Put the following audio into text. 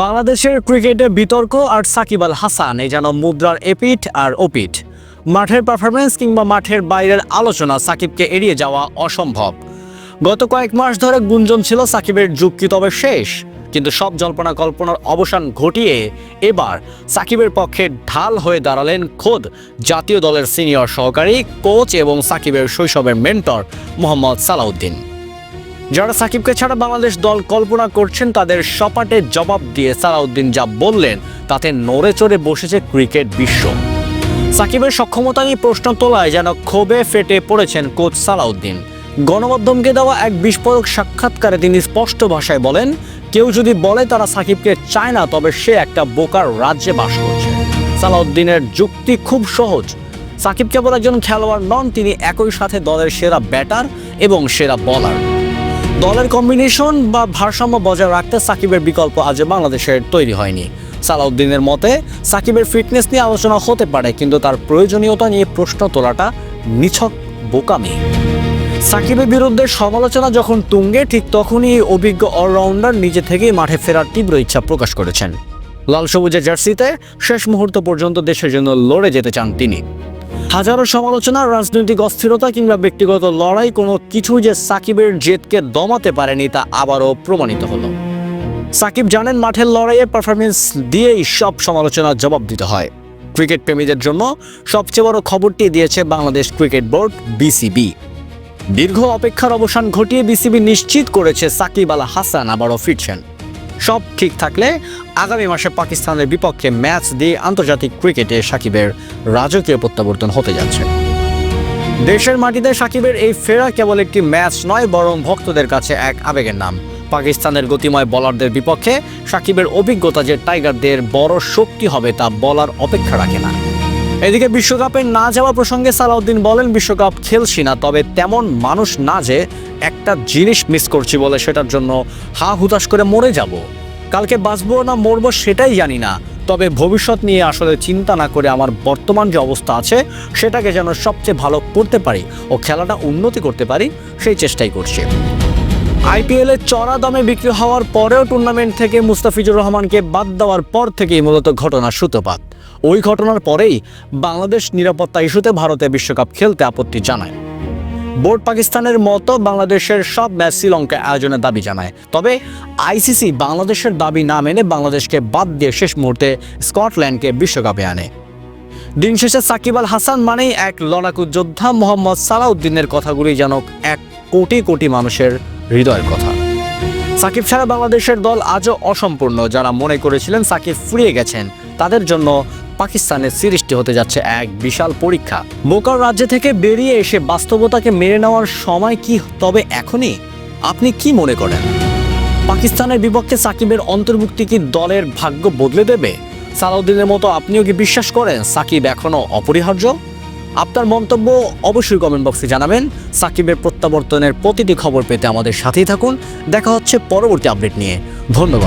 বাংলাদেশের ক্রিকেটে বিতর্ক আর সাকিব আল হাসান এই যেন মুদ্রার এপিঠ আর ওপিঠ। মাঠের পারফরমেন্স কিংবা মাঠের বাইরের আলোচনা সাকিবকে এড়িয়ে যাওয়া অসম্ভব। গত কয়েক মাস ধরে গুঞ্জন ছিল সাকিবের যুগ কি তবে শেষ, কিন্তু সব জল্পনা কল্পনার অবসান ঘটিয়ে এবার সাকিবের পক্ষে ঢাল হয়ে দাঁড়ালেন খোদ জাতীয় দলের সিনিয়র সহকারী কোচ এবং সাকিবের শৈশবের মেন্টর মোহাম্মদ সালাউদ্দিন। যারা সাকিবকে ছাড়া বাংলাদেশ দল কল্পনা করছেন তাদের সপাটে জবাব দিয়ে সালাউদ্দিন যা বললেন তাতে নড়ে চড়ে বসেছে ক্রিকেট বিশ্ব। সাকিবের সক্ষমতা নিয়ে প্রশ্ন তোলায় যেন ক্ষোভে ফেটে পড়েছেন কোচ সালাউদ্দিন। গণমাধ্যমকে দেওয়া এক বিস্ফোরক সাক্ষাৎকারে তিনি স্পষ্ট ভাষায় বলেন, কেউ যদি বলে তারা সাকিবকে চায় না তবে সে একটা বোকার রাজ্যে বাস করছে। সালাউদ্দিনের যুক্তি খুব সহজ, সাকিব কেবল একজন খেলোয়াড় নন, তিনি একই সাথে দলের সেরা ব্যাটার এবং সেরা বলার। দলের কম্বিনেশন বা ভারসাম্য বজায় রাখতে সাকিবের বিকল্প আজ বাংলাদেশের তৈরি হয়নি। সালাউদ্দিনের মতে সাকিবের ফিটনেস নিয়ে আলোচনা হতে পারে, কিন্তু তার প্রয়োজনীয়তা নিয়ে প্রশ্ন তোলাটা নিছক বোকামি। সাকিবের বিরুদ্ধে সমালোচনা যখন তুঙ্গে, ঠিক তখনই অভিজ্ঞ অলরাউন্ডার নিজে থেকেই মাঠে ফেরার তীব্র ইচ্ছা প্রকাশ করেছেন। লাল সবুজের জার্সিতে শেষ মুহূর্ত পর্যন্ত দেশের জন্য লড়ে যেতে চান তিনি। হাজারো সমালোচনা, রাজনৈতিক অস্থিরতা কিংবা ব্যক্তিগত লড়াই, কোনো কিছুই যে সাকিবের জেদকে দমাতে পারেনি তা আবারও প্রমাণিত হলো। সাকিব জানেন মাঠের লড়াইয়ে পারফরমেন্স দিয়েই সব সমালোচনার জবাব দিতে হয়। ক্রিকেট প্রেমীদের জন্য সবচেয়ে বড় খবরটি দিয়েছে বাংলাদেশ ক্রিকেট বোর্ড বিসিবি। দীর্ঘ অপেক্ষার অবসান ঘটিয়ে বিসিবি নিশ্চিত করেছে সাকিব আল হাসান আবারও ফিরছেন। সব ঠিক থাকলে আগামী মাসে পাকিস্তানের বিপক্ষে ম্যাচ দিয়ে আন্তর্জাতিক ক্রিকেটে সাকিবের রাজকীয় প্রত্যাবর্তন হতে যাচ্ছে। দেশের মাটিতে সাকিবের এই ফেরা কেবল একটি ম্যাচ নয়, বরং ভক্তদের কাছে এক আবেগের নাম। পাকিস্তানের গতিময় বোলারদের বিপক্ষে সাকিবের অভিজ্ঞতা যে টাইগারদের বড় শক্তি হবে তা বলার অপেক্ষা রাখে না। এদিকে বিশ্বকাপে না যাওয়া প্রসঙ্গে সালাউদ্দিন বলেন, বিশ্বকাপ খেলছি না, তবে তেমন মানুষ না যে একটা জিনিস মিস করছি বলে সেটার জন্য হা হুতাশ করে মরে যাব। কালকে বাঁচবো না মরবো সেটাই জানি না, তবে ভবিষ্যৎ নিয়ে আসলে চিন্তা না করে আমার বর্তমান যে অবস্থা আছে সেটাকে যেন সবচেয়ে ভালো করতে পারি ও খেলাটা উন্নতি করতে পারি সেই চেষ্টাই করছি। আইপিএলে চড়া দামে বিক্রি হওয়ার পরেও টুর্নামেন্ট থেকে মুস্তাফিজুর রহমানকে বাদ দেওয়ার পর থেকেই মূলত ঘটনার সূত্রপাত। ওই ঘটনার পরেই বাংলাদেশ নিরাপত্তা ইস্যুতে ভারতে বিশ্বকাপ খেলতে আপত্তি জানায়। বোর্ড পাকিস্তানের মতো বাংলাদেশের সব ম্যাচ শ্রীলঙ্কা আয়োজনের দাবি জানায়, তবে আইসিসি বাংলাদেশের দাবি না মেনে বাংলাদেশকে বাদ দিয়ে শেষ মুহূর্তে স্কটল্যান্ডকে বিশ্বকাপে আনে। দিন শেষে সাকিব আল হাসান মানেই এক লড়াকু যোদ্ধা। মোহাম্মদ সালাউদ্দিনের কথাগুলি যেন এক কোটি কোটি মানুষের হৃদয়ের কথা। সাকিব ছাড়া বাংলাদেশের দল আজও অসম্পূর্ণ। যারা মনে করেছিলেন সাকিব ফুরিয়ে গেছেন তাদের জন্য পাকিস্তানের সিরিজটি হতে যাচ্ছে এক বিশাল পরীক্ষা। বোকার রাজ্য থেকে বেরিয়ে এসে বাস্তবতাকে মেনে নেওয়ার সময় কি তবে এখনই? আপনি কি মনে করেন? পাকিস্তানের বিপক্ষে সাকিবের অন্তর্ভুক্তি কি দলের ভাগ্য বদলে দেবে? সালাউদ্দিনের মতো আপনিও কি বিশ্বাস করেন সাকিব এখনো অপরিহার্য? আপনার মন্তব্য অবশ্যই কমেন্ট বক্সে জানাবেন। সাকিবের প্রত্যাবর্তনের প্রতিটি খবর পেতে আমাদের সাথেই থাকুন। দেখা হচ্ছে পরবর্তী আপডেট নিয়ে। ধন্যবাদ।